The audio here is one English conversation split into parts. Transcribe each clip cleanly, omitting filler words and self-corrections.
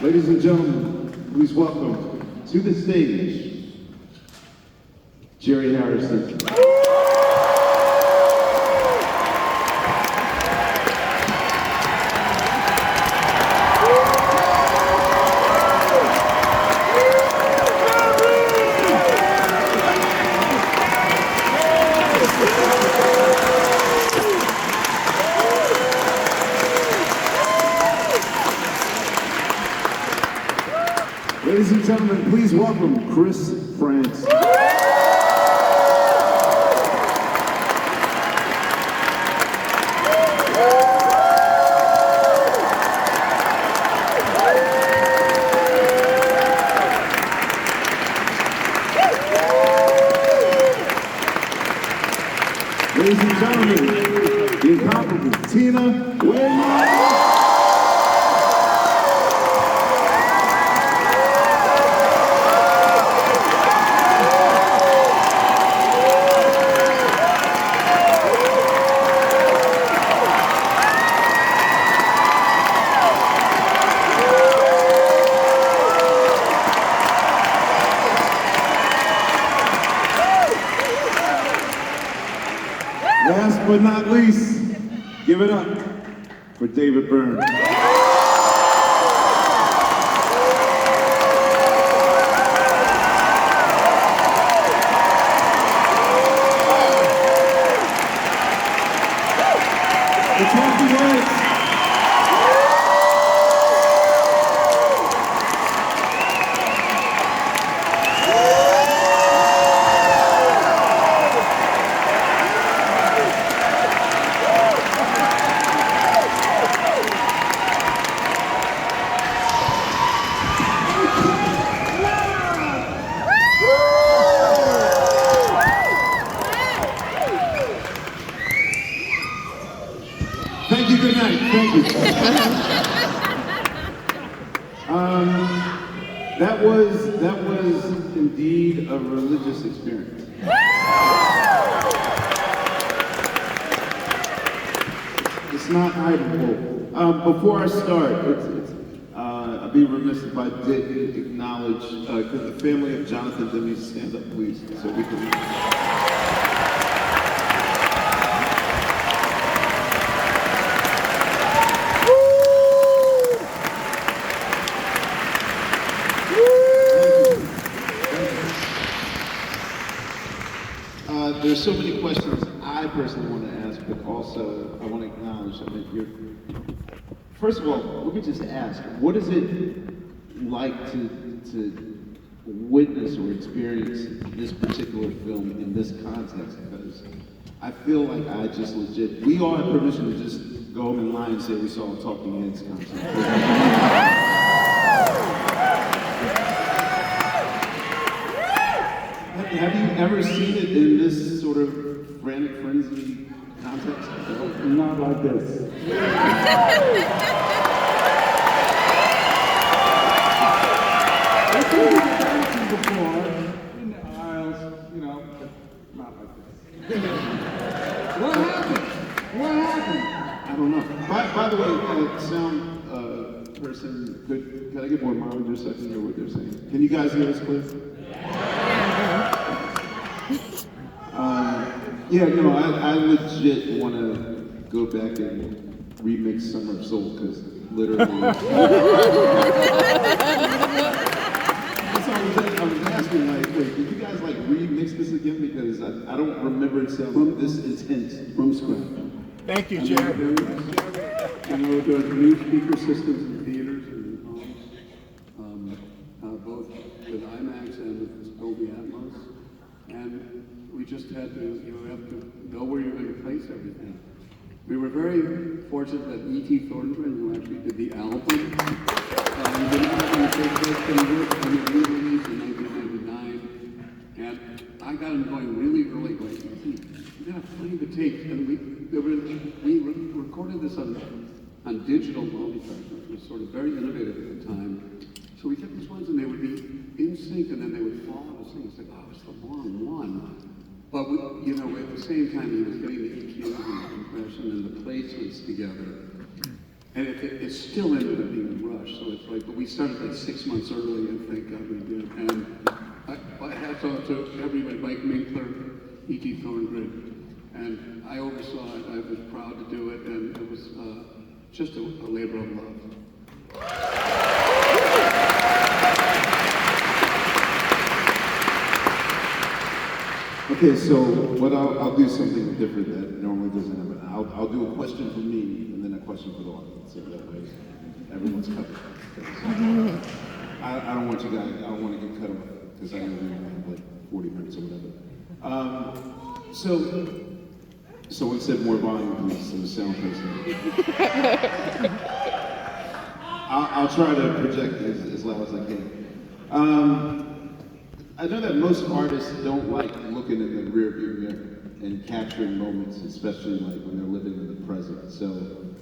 Ladies and gentlemen, please welcome to the stage, Jerry Harrison. Ladies and gentlemen, please welcome Chris France. Ladies and gentlemen, the incomparable Tina Williams. Last but not least, give it up for David Byrne. The Talking Heads. Thank you, good night, thank you. That was indeed a religious experience. It's not hideable. Before I start, I'd be remiss if I didn't acknowledge, could the family of Jonathan Demme stand up, please, so we can... There's so many questions I personally want to ask, but also I want to acknowledge, first of all, let me just ask, what is it like to witness or experience this particular film in this context? Because I feel like I just legit, we all have permission to just go home and lie and say we saw a Talking Heads concert. Have you ever seen it in this sort of frantic frenzy context? Not like this. I've seen it dancing before, in the aisles, you know, but not like this. What happened? What happened? I don't know. By the way, sound person, could I get more monitor so I can hear what they're saying? Can you guys hear us clear? Yeah, no, I legit want to go back and remix Summer of Soul, because literally... I was asking, like, wait, did you guys, like, remix this again? Because I don't remember it sounding this intense. From scratch. Thank you, Jared. You know, there are new speaker systems in theaters and in homes, both with IMAX and with Dolby Atmos. And we just had to, have to know where you're going to place everything. We were very fortunate that E.T. Thornton, who actually did the album, did not want to take this thing with when it re-released in 1999. And I got him going really early, going, E.T., you got to play the tapes. And we recorded this on digital multitrack, which was sort of very innovative at the time. So we took these ones and they would be in sync and then they would fall out of sync. It's like, oh, it's the wrong one. But at the same time, he was getting the EQs and the compression and the placements together. And it still ended up being a rush. So it's like, but we started like 6 months early, and thank God we did. And I hats off to everybody, Mike Minkler, E.T. Thorngren, and I oversaw it. I was proud to do it, and it was just a labor of love. Okay, so what I'll do something different that normally doesn't happen. I'll do a question for me and then a question for the audience, so that way everyone's covered. I don't want you guys, I don't want to get cut off because I know we have like 40 minutes or whatever. So someone said more volume, please, so the sound person. I'll try to project as loud as I can. I know that most artists don't like looking in the rearview mirror and capturing moments, especially like when they're living in the present. So,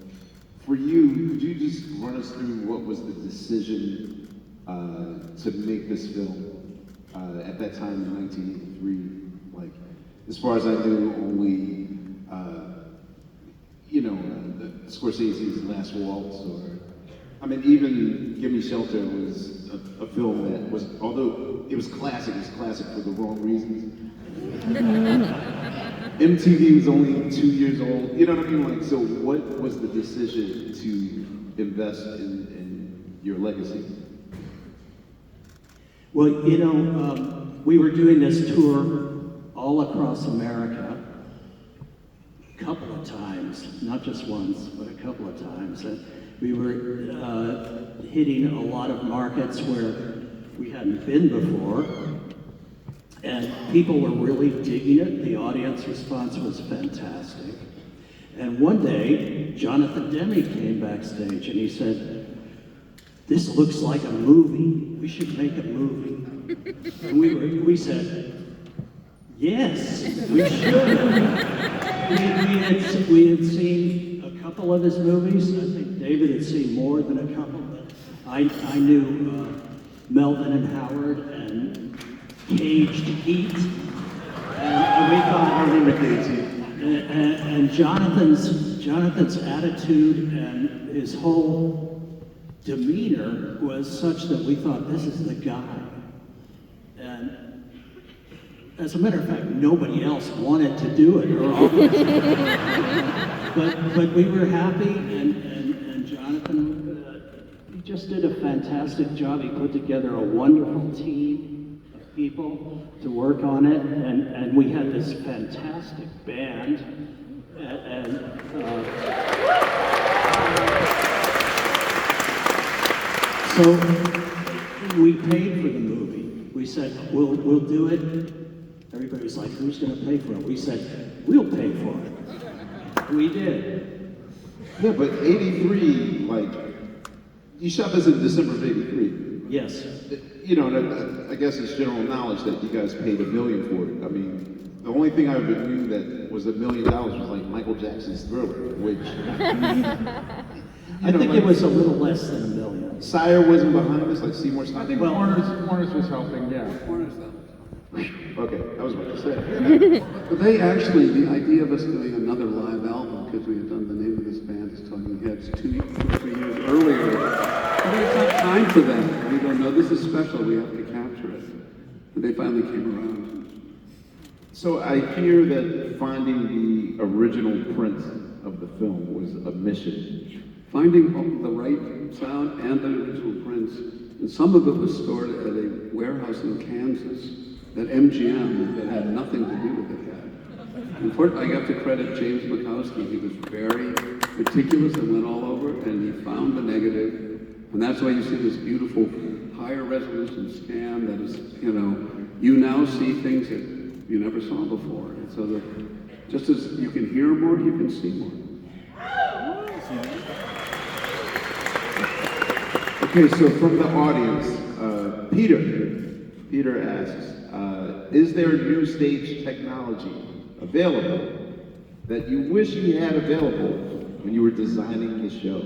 for you, could you just run us through what was the decision to make this film at that time in 1983? Like, as far as I knew, only the Scorsese's Last Waltz, or I mean, even Give Me Shelter was a film that was, although it was classic for the wrong reasons. MTV was only 2 years old. You know what I mean? Like, so what was the decision to invest in your legacy? Well, we were doing this tour all across America a couple of times, not just once, but a couple of times. And we were hitting a lot of markets where we hadn't been before, and people were really digging it. The audience response was fantastic. And one day, Jonathan Demme came backstage and he said, "This looks like a movie. We should make a movie." And we said, "Yes, we should." We had seen a couple of his movies. I think David had seen more than a couple, but I knew Melvin and Howard and Caged Heat, and we thought, and Jonathan's attitude and his whole demeanor was such that we thought, this is the guy. And as a matter of fact, nobody else wanted to do it, but we were happy, and Jonathan, he just did a fantastic job. He put together a wonderful team of people to work on it, and we had this fantastic band, so we paid for the movie. We said, we'll do it. Everybody was like, who's going to pay for it? We said, we'll pay for it. We did. Yeah, but 83, like, you shot this in December of 83. Yes. And I guess it's general knowledge that you guys paid $1 million for it. I mean, the only thing I ever knew that was $1 million was like Michael Jackson's Thriller, which... I think it was a little less than $1 million. Sire wasn't behind this, like Seymour Stein? I think Warner's was helping, yeah. Warner's helped. Okay, I was about to say. But they actually, the idea of us doing another live album, because we had done the name of this band is Talking Heads 2 or 3 years earlier, but it's not time for that. We don't know, this is special, we have to capture it. But they finally came around. So I hear that finding the original print of the film was a mission. Finding the right sound and the original prints, and some of it was stored at a warehouse in Kansas that MGM, that had nothing to do with it, had. Unfortunately, I have to credit James Mikowski. He was very meticulous and went all over, and he found the negative, and that's why you see this beautiful higher resolution scan that is, you now see things that you never saw before. And so that just as you can hear more, you can see more. Okay, so from the audience, Peter asks, is there new stage technology available that you wish you had available when you were designing the show?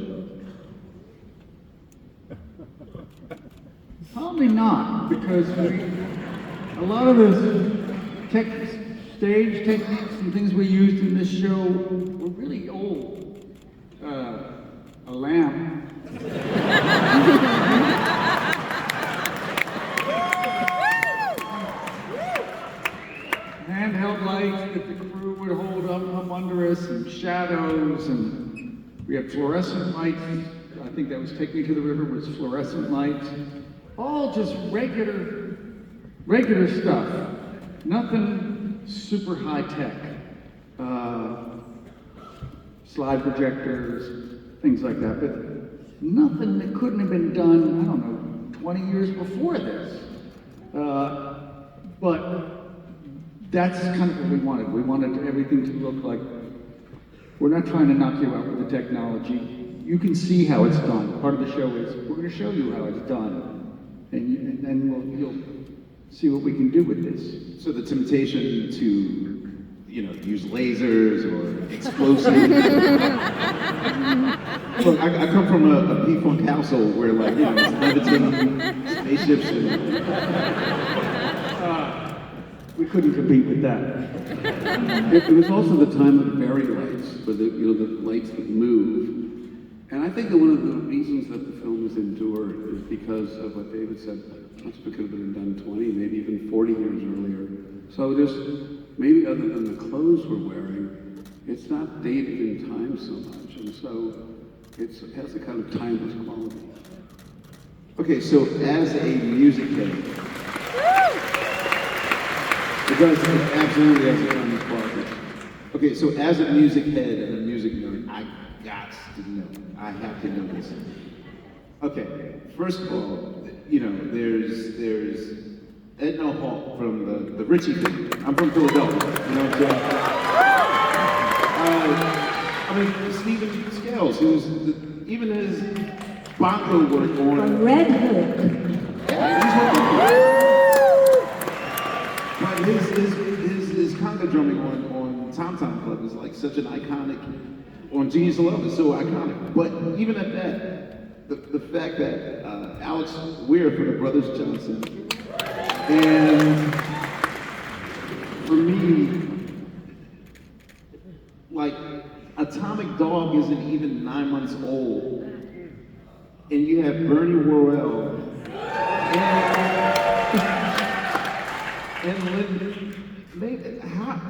Probably not, because a lot of the stage techniques and things we used in this show were really old. A lamp. Handheld lights that the crew would hold up under us, and shadows, and we had fluorescent lights. I think that was Take Me to the River was fluorescent lights. All just regular stuff. Nothing super high tech. Slide projectors, things like that, but nothing that couldn't have been done, I don't know, 20 years before this. But that's kind of what we wanted. We wanted everything to look like, we're not trying to knock you out with the technology. You can see how it's done. Part of the show is, we're going to show you how it's done. And then you'll see what we can do with this. So the temptation to, use lasers or explosives. Look, I come from a P-Funk household where, it's levitating spaceships and... We couldn't compete with that. It was also the time of fairy lights, where the lights that move. And I think that one of the reasons that the film has endured is because of what David said. Much of it could have been done 20, maybe even 40 years earlier. So maybe other than the clothes we're wearing, it's not dated in time so much. And so it has a kind of timeless quality. Okay, so as a music head, it does, it absolutely has a timeless quality. Okay, so as a music head and a music nerd, I got to know. I have to know this. Okay, first of all, there's Edna Hall from the Ritchie family. I'm from Philadelphia, you know what I'm saying? Stephen Scales, who's even his bongo work on... From Red Hook. But his conga drumming on Tom Tom Club is like such an iconic, on Genius of Love is so iconic. But even at that, the fact that Alex Weir from the Brothers Johnson, and for me, like Atomic Dog isn't even 9 months old, and you have Bernie Worrell and Lynn.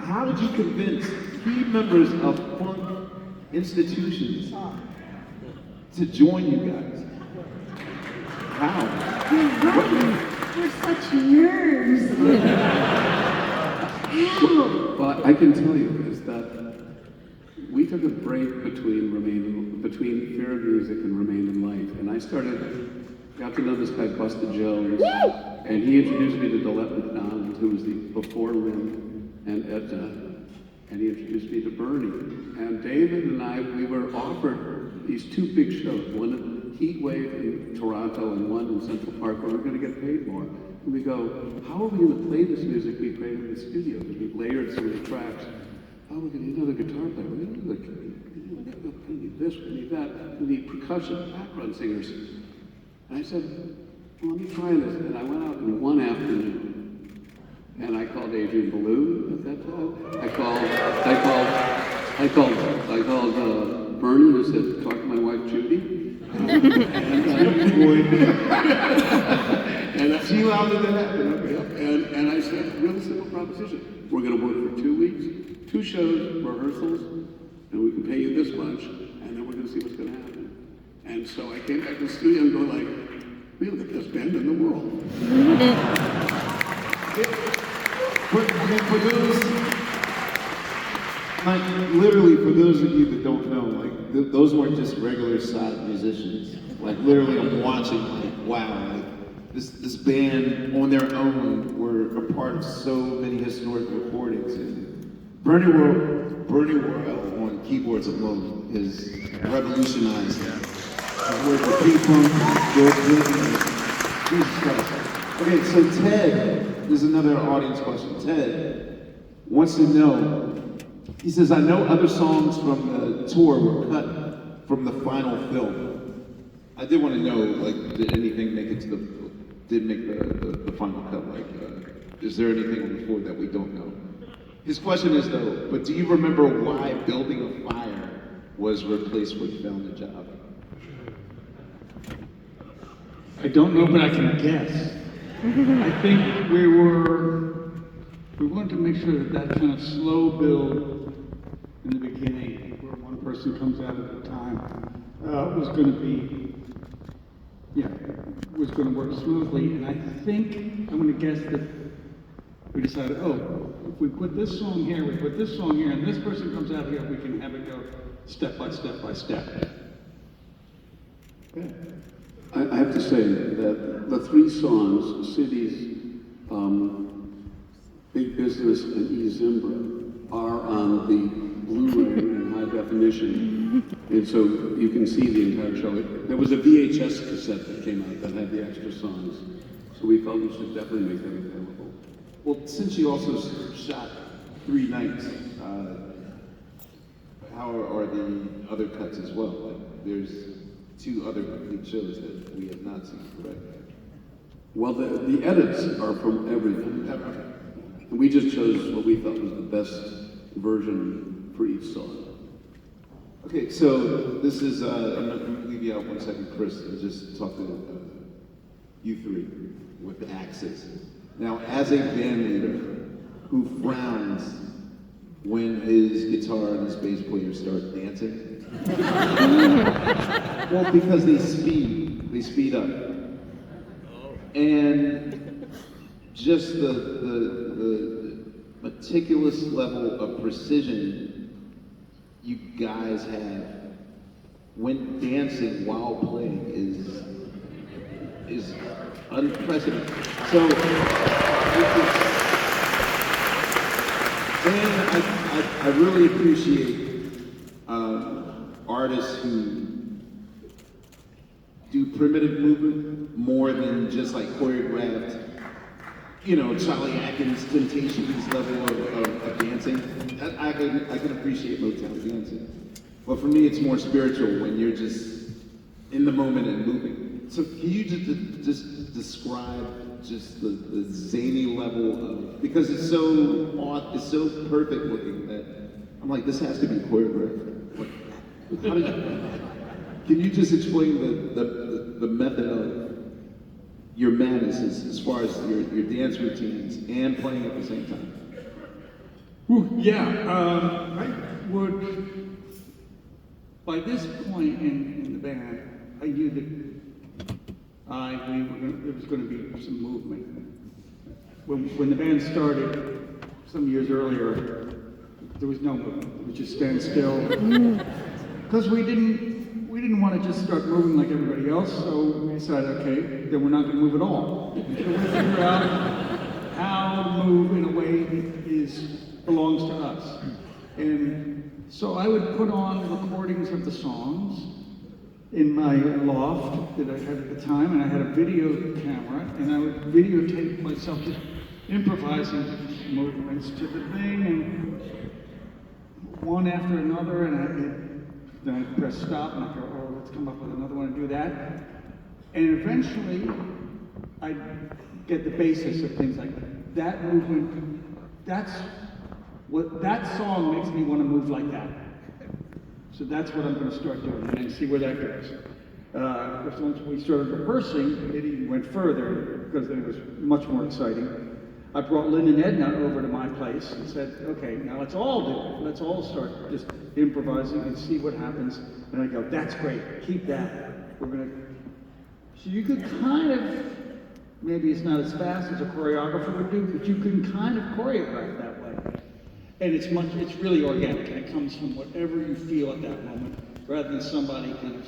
How did you convince key members of funk institutions to join you guys? How? We're such nerds. How? Well, I can tell you is that we took a break between Fear of Music and Remain in Life, and I got to know this guy Busta Jones, and he introduced me to Dolette McDonald, who was before Lynn and Edna, and he introduced me to Bernie. And David and I, we were offered these two big shows, one at Heat Wave in Toronto and one in Central Park, where we're going to get paid more. And we go, how are we going to play this music we created in the studio? Because we've layered some of the tracks. Oh, we're going to need another guitar player. We're going to need this, we need that. We need percussion, background singers. And I said, well, let me try this. And I went out in one afternoon, and I called Adrian Ballou at that time. I called Bernie, who said, talk to my wife Judy. And she allowed it to happen. And I said, really simple proposition. We're going to work for 2 weeks, 2 shows, rehearsals, and we can pay you this much, and then we're going to see what's going to happen. And so I came back to the studio and go like, we look at this band in the world. For those, literally, for those of you that don't know, those weren't just regular side musicians. Literally, I'm watching, wow, this band on their own were a part of so many historic recordings. And Bernie Worrell on keyboards alone has revolutionized that. He's worked with P-Funk, George Clinton, Jesus Christ. Okay, so Ted, there's another audience question. Ted wants to know, he says, I know other songs from the tour were cut from the final film. I did want to know, did anything make it to the final cut? Is there anything on the floor that we don't know? His question is though, but do you remember why Building a Fire was replaced with Found a Job? I don't know, but I can guess. I think we wanted to make sure that that kind of slow build in the beginning, where one person comes out at a time, was going to be, was going to work smoothly. And I think, I'm going to guess that we decided, oh, if we put this song here, we put this song here, and this person comes out here, we can have it go step by step by step. I have to say that the three songs, Cities, Big Business, and E-Zimbra, are on the Blu-ray in high definition, and so you can see the entire show. There was a VHS cassette that came out that had the extra songs, so we felt we should definitely make them available. Well, since you also shot 3 nights, how are the other cuts as well? Like, there's 2 other complete shows that we have not seen, correct? Well, the edits are from everything. And we just chose what we thought was the best version for each song. Okay, so this is, I'm going to leave you out 1 second, Chris, and just talk to you 3 with the axes. Now, as a band leader who frowns when his guitar and his bass player start dancing, well, because they speed up. And just the meticulous level of precision you guys have when dancing while playing is unprecedented. So, and I really appreciate artists who do primitive movement more than just like choreographed, Charlie Atkins, Temptations level of dancing. I can appreciate Motown dancing. But for me, it's more spiritual when you're just in the moment and moving. So can you just describe just the zany level of, because it's so perfect looking that I'm like, this has to be choreographed. Like, how did can you just explain the method of your madness as far as your dance routines and playing at the same time? I would, by this point in the band, I knew that there was going to be some movement. When the band started some years earlier, there was no movement. It was just stand still. Because we didn't want to just start moving like everybody else, so we decided, okay, then we're not going to move at all. We're going to figure out how to move in a way that belongs to us. And so I would put on recordings of the songs in my loft that I had at the time, and I had a video camera, and I would videotape myself just improvising movements to the thing, and one after another, and then I'd press stop, and I'd go, oh, let's come up with another one and do that. And eventually, I'd get the basis of things like that movement. That song makes me want to move like that. So that's what I'm going to start doing, and then see where that goes. Once we started rehearsing, it even went further, because then it was much more exciting. I brought Lynn and Edna over to my place and said, okay, now let's all do it. Let's all start just improvising and see what happens. And I go, that's great, keep that. So you could kind of, maybe it's not as fast as a choreographer would do, but you can kind of choreograph that way. And it's really organic, and it comes from whatever you feel at that moment, rather than somebody kind of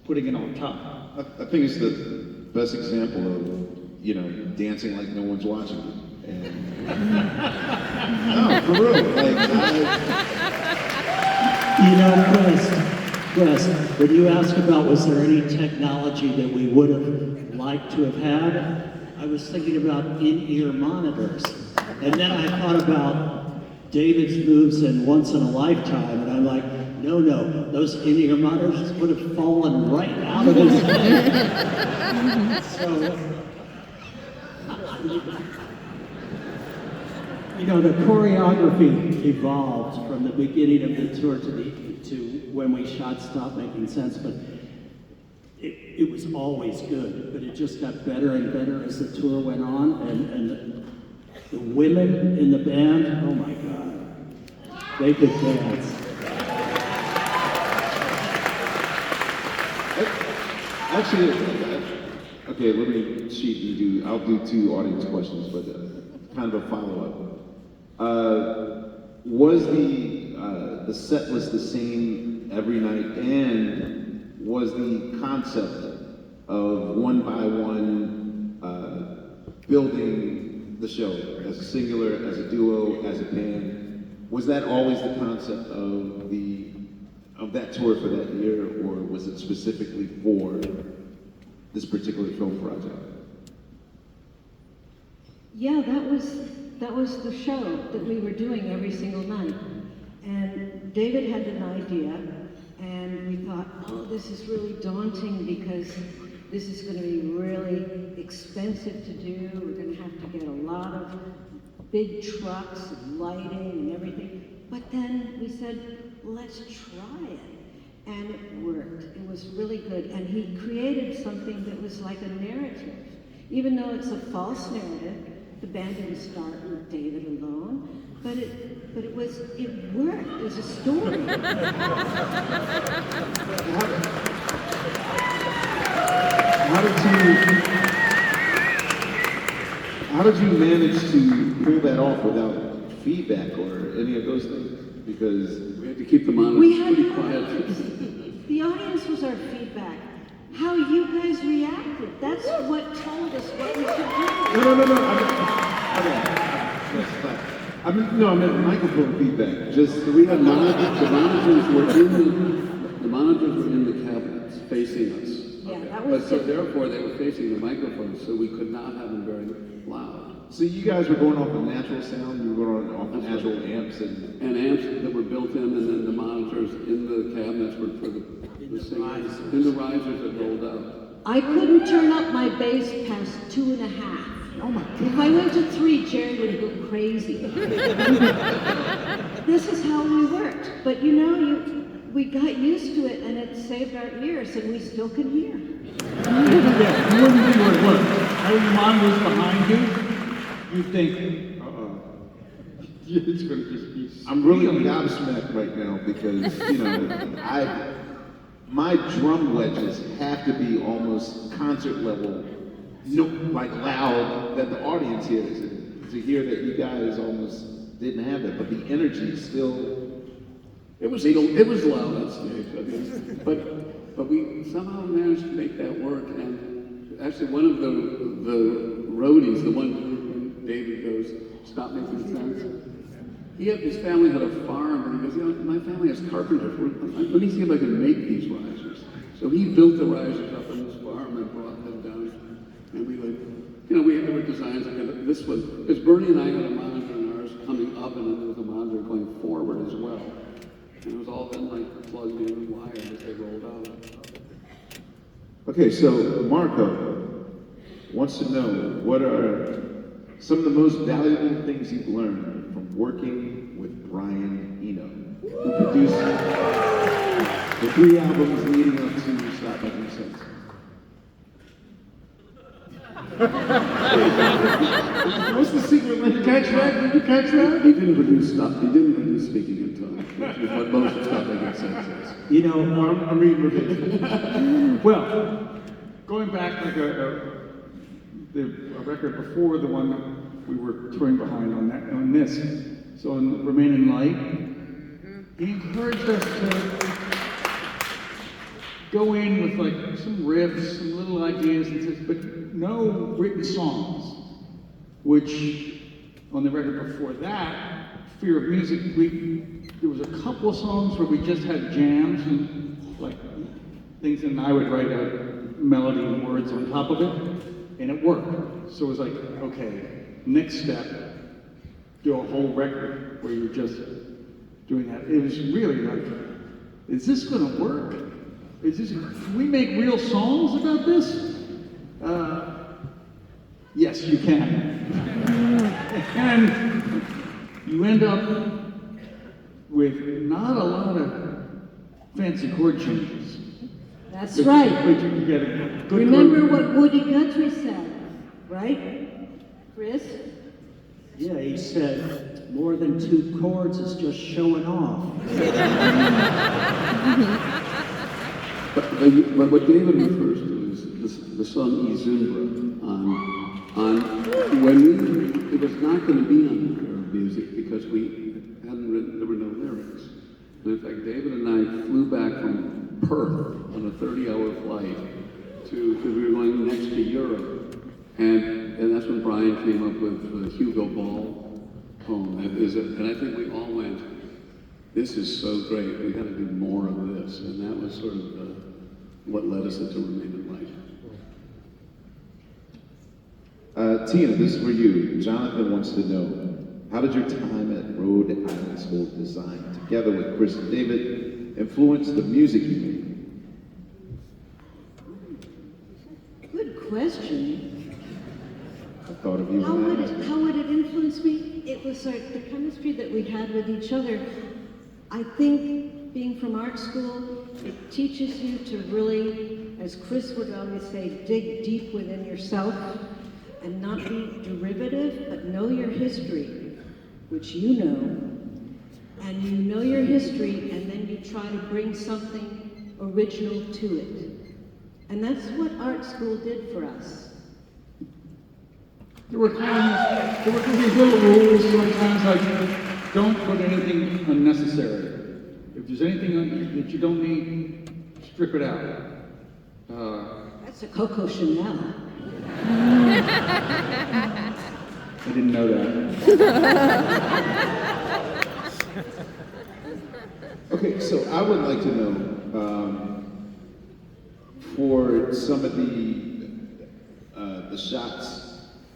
putting it on top. I think it's the best example of, dancing like no one's watching you. And no, for real. Chris, when you asked about was there any technology that we would have liked to have had, I was thinking about in-ear monitors. And then I thought about David's moves in Once in a Lifetime, and I'm like, no, those in-ear monitors would have fallen right out of his head. So, the choreography evolved from the beginning of the tour to when we shot Stop Making Sense, but it was always good, but it just got better and better as the tour went on, and the women in the band, oh my God, they could dance. Actually, okay, let me cheat and I'll do two audience questions, but kind of a follow-up. Was the set list the same every night, and was the concept of one by one building the show as a singular, as a duo, as a band, was that always the concept of that tour for that year, or was it specifically for this particular film project? Yeah, that was the show that we were doing every single night. And David had an idea, and we thought, oh, this is really daunting because this is going to be really expensive to do. We're going to have to get a lot of big trucks and lighting and everything. But then we said, let's try it. And it worked. It was really good. And he created something that was like a narrative. Even though it's a false narrative, the band didn't start with David alone, but it worked. It was a story. How did you manage to pull that off without feedback or any of those things? Because We had to keep the monitors We had pretty no quiet. audience. The audience was our feedback. How you guys reacted, that's what told us what we should do. no. I meant microphone feedback. Just We had monitors, the monitors were in the cabinets facing us. Yeah, that But was so it. therefore they were facing the microphones, so we could not have them very loud. so you guys were going off of natural sound. You were going off of natural amps and. And amps that were built in, and then the monitors in the cabinets were for the singers. In the risers that rolled out. I couldn't turn up my bass past 2.5. Oh my God. If I went to 3, Jerry would go crazy. This is how we worked. But you know, we got used to it, and it saved our ears, and we still can hear. Yeah, you wouldn't think it would work. Having the monitors behind you, you think, it's gonna just be. I'm really gobsmacked right now because, my drum wedges have to be almost concert level, like loud that the audience hears. And to hear that you guys almost didn't have that, but the energy still. It was loud on stage, I mean, but we somehow managed to make that work. And actually, one of the roadies, the one when David goes, "Stop making sense." His family had a farm, and he goes, my family has carpenters. Let me see if I can make these risers. So he built the risers up on his farm and brought them down. And we had our designs like this one, because Bernie and I had a monitor in ours coming up, and then there was a monitor going forward as well. And it was all then like plugged in and wired as they rolled out. Okay, so Marco wants to know what are some of the most valuable things you've learned from working with Brian Eno, who produced the 3 albums leading up to Stop Making Sense. What's the secret? Did you catch that? Did you catch that? He didn't produce Speaking in Tongues, which is what most of Stop Making Sense is. You know, I'm reading verbatim. Well, going back like a record before the one that we were touring behind on this. So in Remain in Light, he encouraged us to go in with like some riffs, some little ideas, and says, but no written songs. Which on the record before that, Fear of Music, there was a couple of songs where we just had jams and like things, and I would write a melody and words on top of it, and it worked. So it was like, okay, next step, do a whole record where you're just doing that. It was really like, is this gonna work? Can we make real songs about this? Yes, you can. And you end up with not a lot of fancy chord changes. That's right. But you get a good Remember group. what Woody Guthrie said, right? Chris? Yeah, he said, more than 2 chords is just showing off. But what David refers to is the song Izumbra on when it was not going to be on the Bureau of Music because we hadn't written, there were no lyrics. And in fact, David and I flew back from Perth on a 30-hour flight because we were going next to Europe. And that's when Brian came up with the Hugo Ball poem. And I think we all went, this is so great, we got to do more of this. And that was sort of what led us into Remain in Light. Tina, this is for you. Jonathan wants to know, how did your time at Rhode Island School of Design, together with Chris and David, influence the music you made? Good question. I thought of you How when would I asked. how would it influence me? It was like the chemistry that we had with each other. I think being from art school, it teaches you to really, as Chris would always say, dig deep within yourself and not be derivative, but know your history, which you know. And you know your history, and then you try to bring something original to it. And that's what art school did for us. There were these little rules sometimes, like don't put anything unnecessary. If there's anything that you don't need, strip it out. That's a Coco Chanel. I didn't know that. Okay, so I would like to know, for some of the shots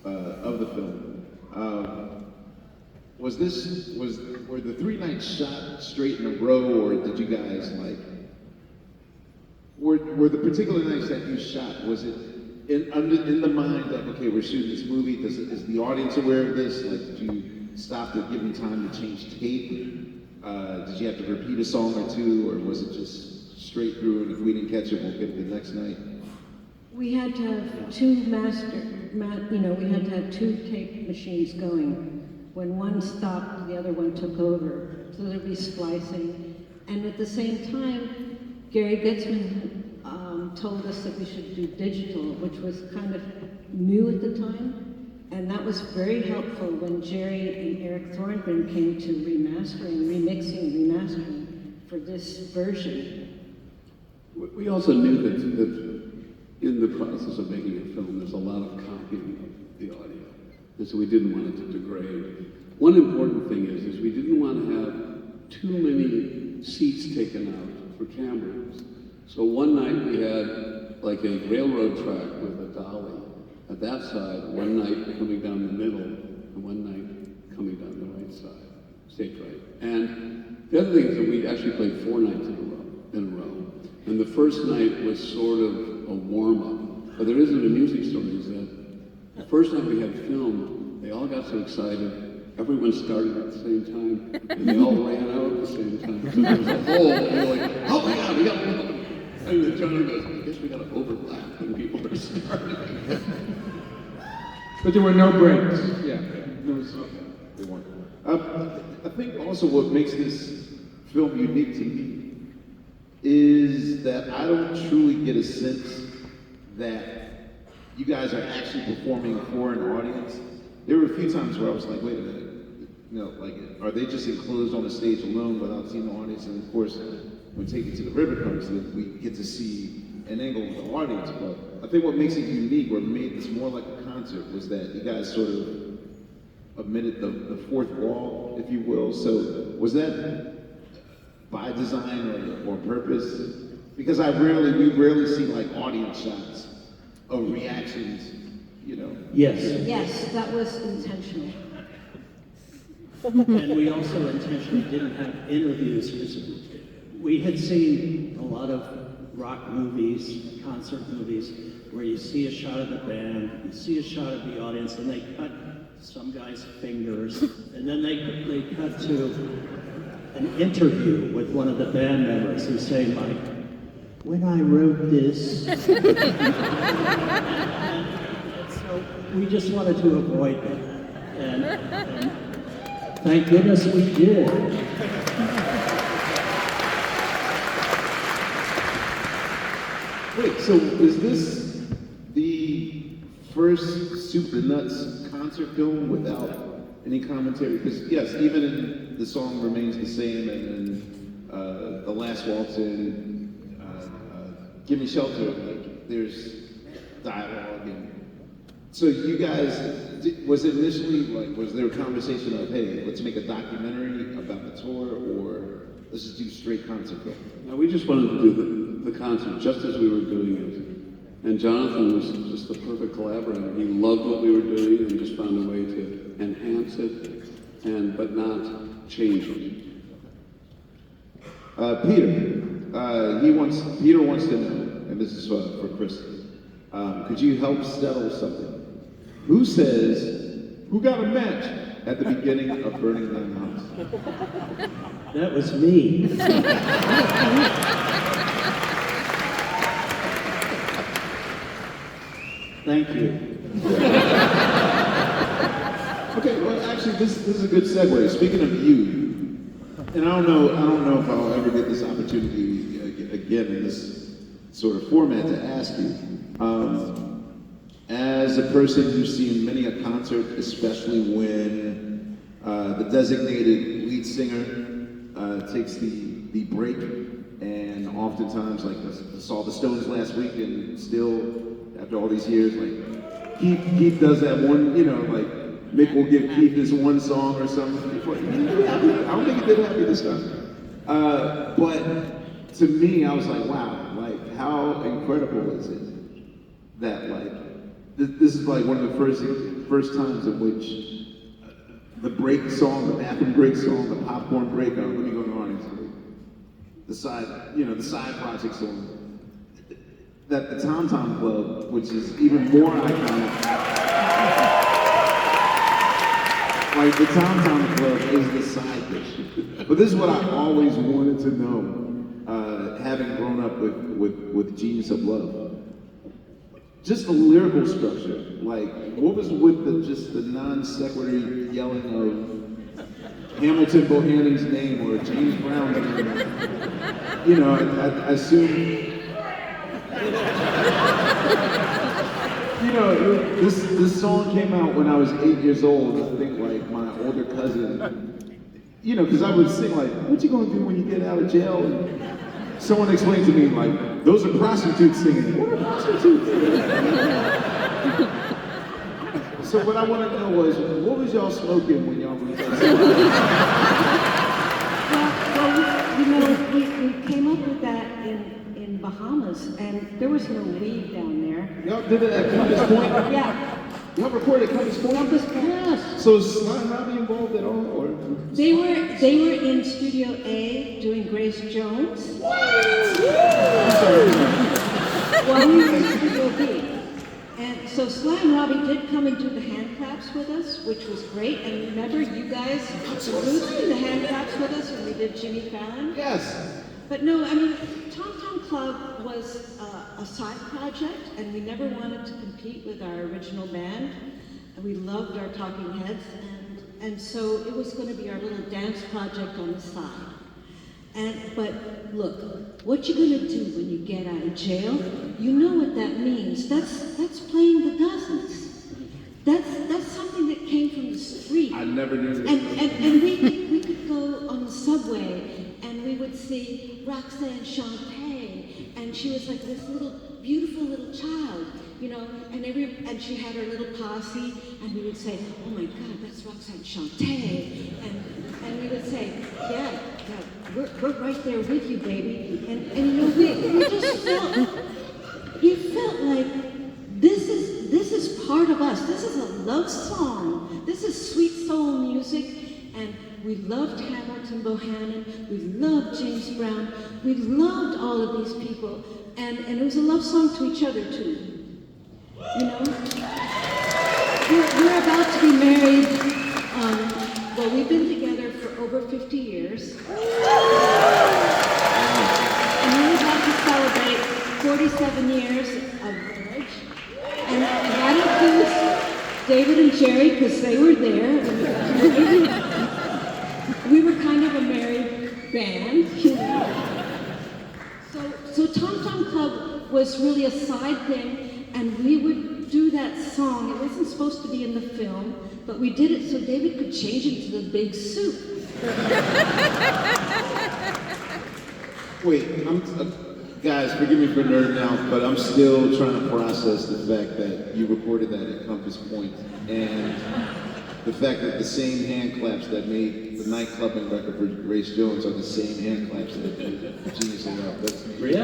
of the film, were the 3 nights shot straight in a row, or did you guys were the particular nights that you shot, was it in the mind of, okay, we're shooting this movie, is the audience aware of this? Like, did you stop to give them time to change tape? Did you have to repeat a song or two, or was it just straight through, and if we didn't catch it, we'll get it the next night? We had to have we had to have 2 tape machines going. When one stopped, the other one took over. So there'd be splicing. And at the same time, Gary Getzman told us that we should do digital, which was kind of new at the time. And that was very helpful when Jerry and Eric Thornburn came to remixing for this version. We also knew that in the process of making a film, there's a lot of copying of the audio. And so we didn't want it to degrade. One important thing is we didn't want to have too many seats taken out for cameras. So one night we had like a railroad track with a dolly at that side, one night coming down the middle, and one night coming down the right side, stage right. And the other thing is that we actually played 4 nights in a row. And the first night was sort of a warm-up. But there isn't a music story, is that the first night we had film, they all got so excited, everyone started at the same time, and they all ran out at the same time. So there was a hole, and they were like, oh my God, we got one. And then Johnny goes, I guess we got to overlap when people are starting. But there were no breaks. Yeah. They weren't. I think also what makes this film unique to me is that I don't truly get a sense that you guys are actually performing for an audience. There were a few times where I was like, wait a minute, are they just enclosed on the stage alone without seeing the audience? And of course, when taken to the river comes, we get to see an angle of the audience. But I think what makes it unique, or made this more like a concert, was that you guys sort of omitted the fourth wall, if you will. So was that by design or purpose? Because we rarely see like audience shots of reactions, Yes. Yes, that was intentional. And we also intentionally didn't have interviews because we had seen a lot of rock movies, concert movies, where you see a shot of the band, you see a shot of the audience, and they cut some guy's fingers, and then they cut to an interview with one of the band members who's saying like, when I wrote this. So we just wanted to avoid that. And thank goodness we did. Wait, so is this the first Super Nuts concert film without any commentary? Because yes, even in the song remains the same, and the last waltz in "Give Me Shelter," like there's dialogue, and so you guys, was it initially like, was there a conversation of, hey, let's make a documentary about the tour, or let's just do straight concert film? No, we just wanted to do the concert just as we were doing it. And Jonathan was just the perfect collaborator. He loved what we were doing and just found a way to enhance it, but not change it. Peter wants to know, and this is for Chris, could you help settle something? Who got a match at the beginning of Burning Down the House? That was me. Thank you. Okay, well, actually, this is a good segue. Speaking of you, and I don't know if I'll ever get this opportunity again in this sort of format to ask you. As a person who's seen many a concert, especially when the designated lead singer takes the break, and oftentimes, like I saw the Stones last week, and still, after all these years, like Keith does that one, like Mick will give Keith this one song or something. I don't think he did happy this time. But to me, I was like, wow, like how incredible is it that like this is like one of the first times in which the break song, the bathroom break song, the popcorn break, let me go to audience, the side project song, that the Tom Tom Club, which is even more iconic, like the Tom Tom Club is the side dish. But this is what I always wanted to know, having grown up with Genius of Love. Just the lyrical structure, like what was with the non sequitur yelling of Hamilton Bohannon's name or James Brown's name? I assume. This song came out when I was 8 years old. I think like my older cousin, because I would sing like, "What you gonna do when you get out of jail?" And someone explained to me like, "Those are prostitutes singing." What are prostitutes? So what I want to know was, what was y'all smoking when y'all were Well, we came up with that in Bahamas, and there was no weed down there. Y'all did it at Compass Point? Yeah. Y'all recorded at Compass Point? Compass Point. Yes. So is Slime Robbie involved at all? Or? They were in Studio A doing Grace Jones. While we were in Studio B. And so Sly and Robbie did come and do the hand claps with us, which was great. And remember, you guys did the hand claps with us when we did Jimmy Fallon? Yes. But no, I mean, Tom Tom Club was a side project, and we never wanted to compete with our original band. And we loved our Talking Heads, and so it was going to be our little dance project on the side. But look, what you're going to do when you get out of jail, you know what that means. That's playing the dozens. That's something that came from the street. I never knew that. And we could go on the subway and we would see Roxanne Shante, and she was like this little beautiful little child, and she had her little posse, and we would say, "Oh my God, that's Roxanne Shante," and we would say, "Yeah, we're right there with you, baby," and we just felt like this is part of us. This is a love song. This is sweet soul music, and we loved Hamilton Bohannon. We loved James Brown. We loved all of these people, and it was a love song to each other too. We're about to be married. Well, we've been together for over 50 years. And we're about to celebrate 47 years of marriage, and that includes David and Jerry, because they were there. We were kind of a married band, you know. So Tom Tom Club was really a side thing, and we would do that song. It wasn't supposed to be in the film, but we did it so David could change into the big suit. Wait, guys, forgive me for nerding out, but I'm still trying to process the fact that you recorded that at Compass Point, and the fact that the same hand claps that made the nightclubbing record for Grace Jones are the same hand claps that made Genius of Love. That's great.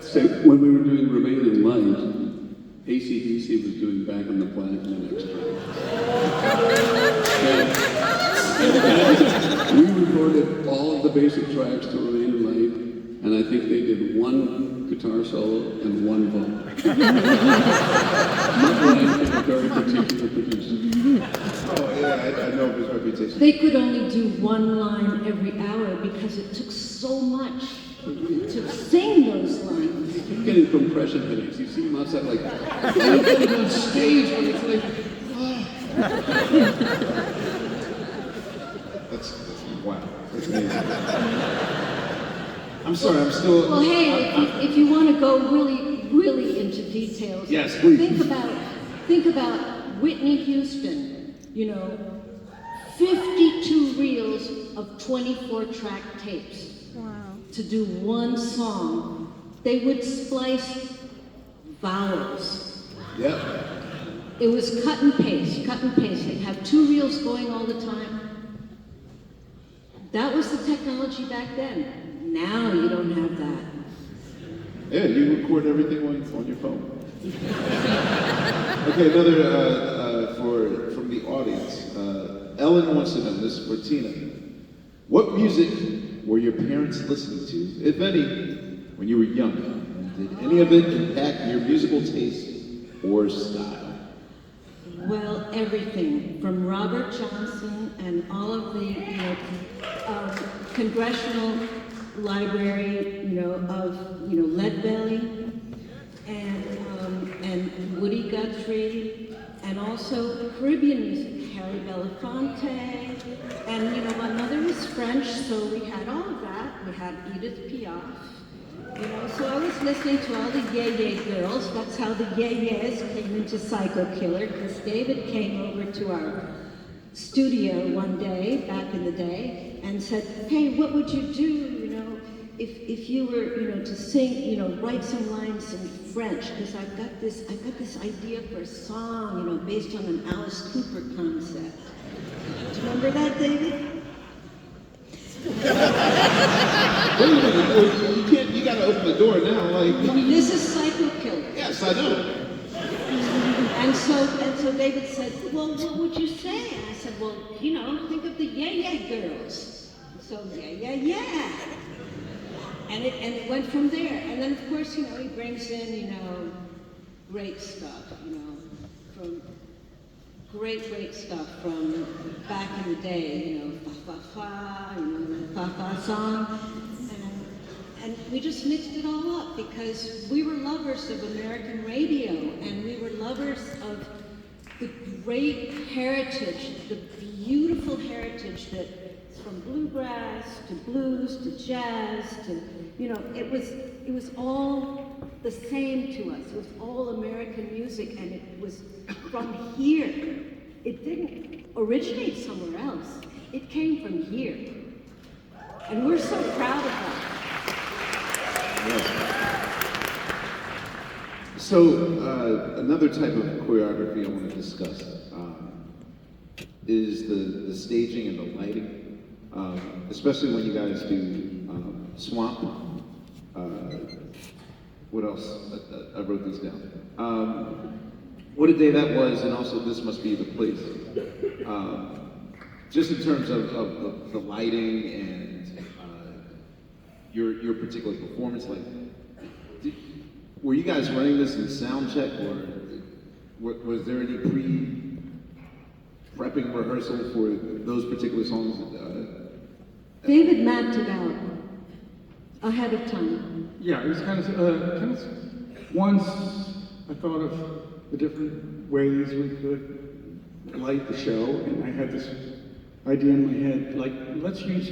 So when we were doing Remain in Light, AC/DC was doing Back on the Planet the next time. We recorded all of the basic tracks to Remain in Light, and I think they did one guitar solo and one vocal. Not Ryan came very particular producer. Oh yeah, I know of his reputation. They could only do one line every hour because it took so much to sing those lines. You keep getting compression headaches. You see them outside like, I'm getting on stage, and it's like, That's wow. That's amazing. I'm sorry, I'm still. Well, hey, if you want to go really into details, Yes, please. Think about Whitney Houston. You know, 52 reels of 24-track tapes. Wow. To do one song. They would splice vowels. Yep. It was cut and paste. They'd have 2 reels going all the time. That was the technology back then. Now you don't have that. Yeah, you record everything on your phone. Okay, another from the audience. Ellen wants to know, this is for Tina. What music were your parents listening to, if any, when you were young? Did any of it impact your musical taste or style? Well, everything from Robert Johnson and all of the congressional library, of Lead Belly and Woody Guthrie, and also Caribbean music, Harry Belafonte, and my mother was French, so we had all of that. We had Edith Piaf. So I was listening to all the Yay Yay girls. That's how the Yay Yays came into Psycho Killer, because David came over to our studio one day, back in the day, and said, hey, what would you do, if you were, to sing, write some lines in French, because I've got this idea for a song, based on an Alice Cooper concept. Do you remember that, David? Wait a minute, you gotta open the door now, This is Psycho Killer. Yes, I know. And so David said, well, what would you say? And I said, well, think of the Yay Yay girls. So, yeah. And it went from there. And then, of course, he brings in, great stuff, from great stuff from back in the day, Fa Fa Fa, the Fa Fa song. And we just mixed it all up because we were lovers of American radio, and we were lovers of the great heritage, the beautiful heritage that from bluegrass to blues to jazz to, it was all the same to us. It was all American music, and it was from here. It didn't originate somewhere else. It came from here. And we're so proud of that. So another type of choreography I want to discuss is the staging and the lighting, especially when you guys do Swamp. What else? I wrote these down. What a Day That Was, and also This Must Be the Place. Just in terms of the lighting and your particular performance, were you guys running this in sound check, or was there any prepping rehearsal for those particular songs? David mapped it out ahead of time. Yeah, it was once I thought of the different ways we could light the show, and I had this idea in my head, like, let's use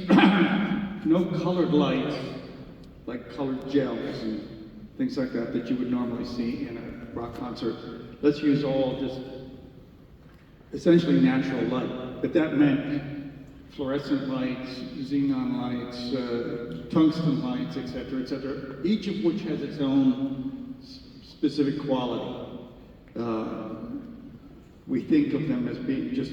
no colored lights, like colored gels and things like that that you would normally see in a rock concert. Let's use all just essentially natural light. But that meant fluorescent lights, xenon lights, tungsten lights, etc., each of which has its own specific quality. We think of them as being just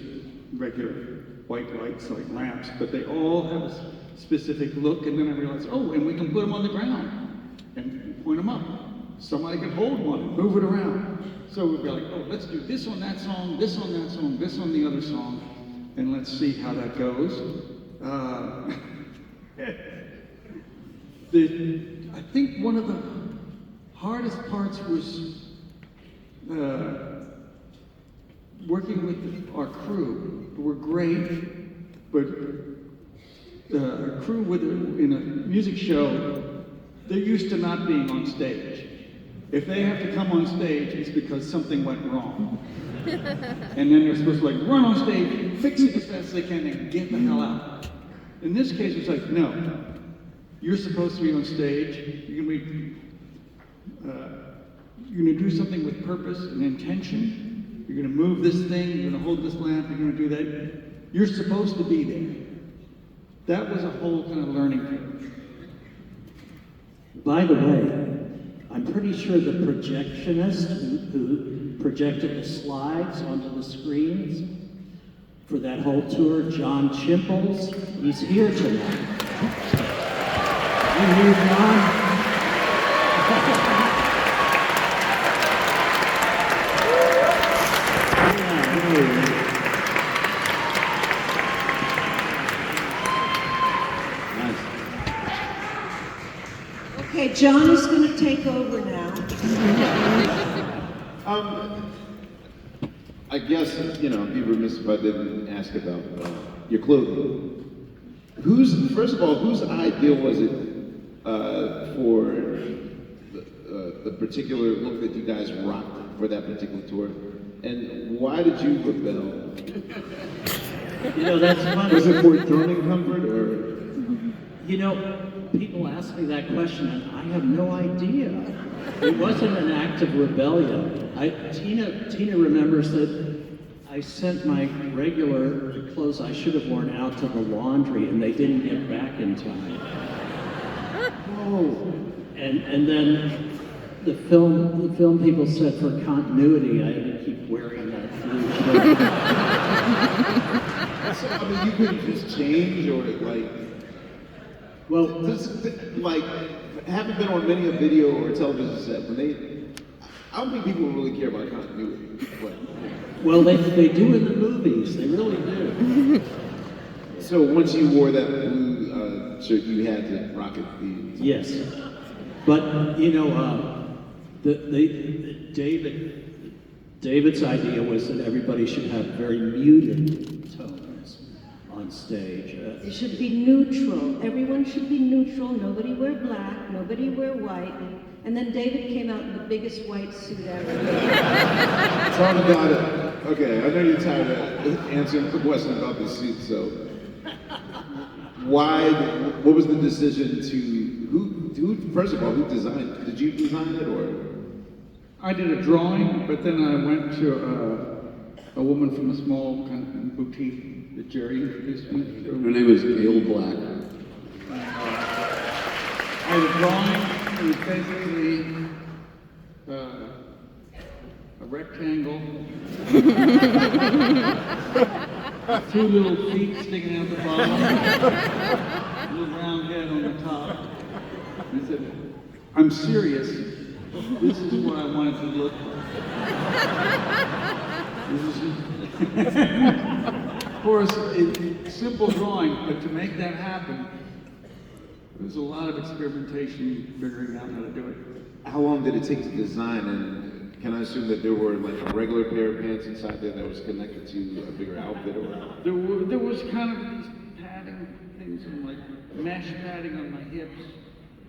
regular white lights like lamps, but they all have a specific look, and then I realized, oh, and we can put them on the ground and point them up. Somebody can hold one and move it around. So we'd be like, oh, let's do this on that song, this on that song, this on the other song, and let's see how that goes. I think one of the hardest parts was working with our crew, who were great, but a crew in a music show, they're used to not being on stage. If they have to come on stage, it's because something went wrong. And then they're supposed to like run on stage, fix it as fast as they can, and get the hell out. In this case, it's like, no, you're supposed to be on stage. You're gonna do something with purpose and intention. You're gonna move this thing. You're gonna hold this lamp. You're gonna do that. You're supposed to be there. That was a whole kind of learning curve. By the way, I'm pretty sure the projectionist who projected the slides onto the screens for that whole tour, John Chimples, he's here tonight. You hear John? Okay, John is going to take over now. I guess, I'd be remiss if I didn't ask about your clothing. First of all, whose idea was it for the particular look that you guys rocked for that particular tour? And why did you rebel? That's funny. Was it for throwing comfort, or? People ask me that question, and I have no idea. It wasn't an act of rebellion. Tina remembers that I sent my regular clothes I should have worn out to the laundry, and they didn't get back in time. Oh. And then the film people said for continuity, I had to keep wearing that blue shirt. So, you couldn't just change, or Well, having been on many a video or television set, I don't think people really care about continuity. well, they do in the movies. They really do. So once you wore that blue shirt, you had to rock it. Yes, but David's idea was that everybody should have very muted tones on stage. It should be neutral. Everyone should be neutral. Nobody wear black. Nobody wear white. And then David came out in the biggest white suit ever. Talk about it. Okay, I know you're tired of answering the question about the suit, so what was the decision who, first of all, who designed it? Did you design it, or? I did a drawing, but then I went to a woman from a small kind of boutique that Jerry introduced me to. Her name is Gail Black. I had a drawing. It was basically a rectangle, two little feet sticking out the bottom, a little round head on the top. And I said, "I'm serious. This is what I want it to look like." Of course, it's simple drawing, but to make that happen, there's a lot of experimentation figuring out how to do it. How long did it take to design, and can I assume that there were like a regular pair of pants inside there that was connected to a bigger outfit, or? There was kind of these padding things and like mesh padding on my hips,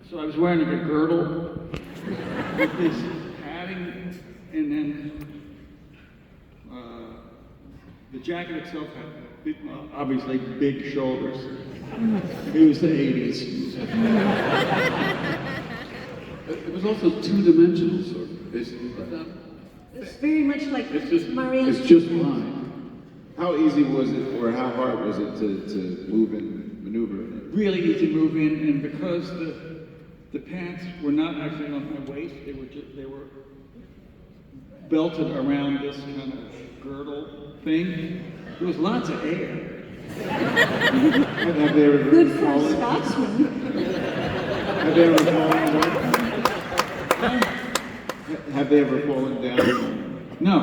So I was wearing like a girdle with this padding, and then the jacket itself had big, obviously big shoulders. It was the 80s. It was also two-dimensional, sort of. It's not, It's very much like it's just, Marianne. it's just mine. How easy was it, or how hard was it to move and maneuver in it? Really easy to move in, and because the pants were not actually on my waist, they were belted around this kind of girdle thing. There was lots of air. Have they ever Good for a fallen? Scotsman. Have they ever fallen down? Have they ever fallen down? No,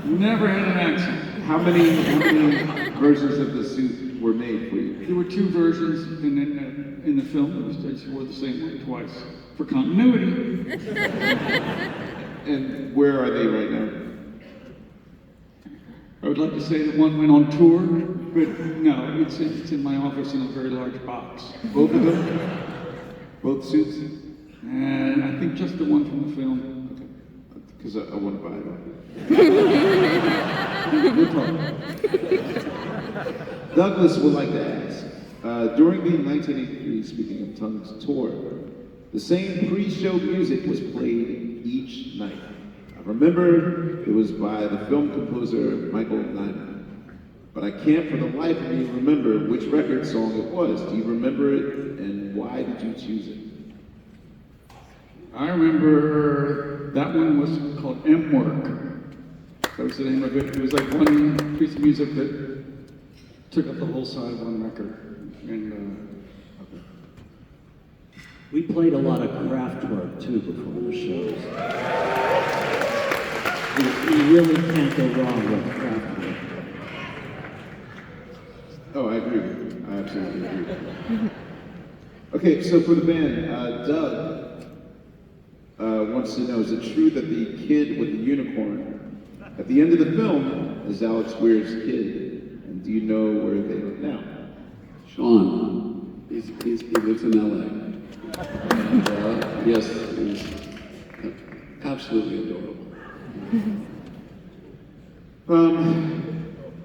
never had an accident. How many versions of the suit were made for you? There were two versions in the film. I just wore the same one twice for continuity. And where are they right now? I would like to say that one went on tour, but no, it's in my office in a very large box. Both of them? Both suits? And I think just the one from the film. Because I want to buy them. We'll talk. Douglas would like to ask, during the 1983 Speaking of Tongues tour, the same pre-show music was played each night. I remember it was by the film composer Michael Nyman, but I can't for the life of me remember which record song it was. Do you remember it, and why did you choose it? I remember that one was called M-Work. That was the name of it. It was like one piece of music that took up the whole side of one record. And We played a lot of Kraftwerk too before the shows. You really can't go wrong with Kraftwerk. Oh, I agree with you. I absolutely agree with you. Okay, so for the band, Doug wants to know, is it true that the kid with the unicorn at the end of the film is Alex Weir's kid? And do you know where they are now? Sean, he lives in LA. And yes, he's absolutely adorable.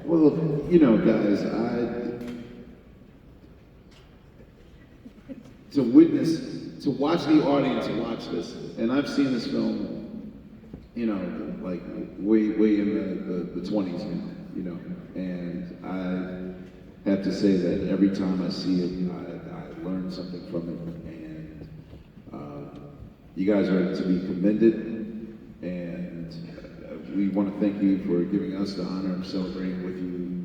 Well, you know, guys, to watch the audience watch this, and I've seen this film, you know, like way in the 20s now, you know, and I have to say that every time I see it, I learn something from it, and you guys are to be commended, and we want to thank you for giving us the honor of celebrating with you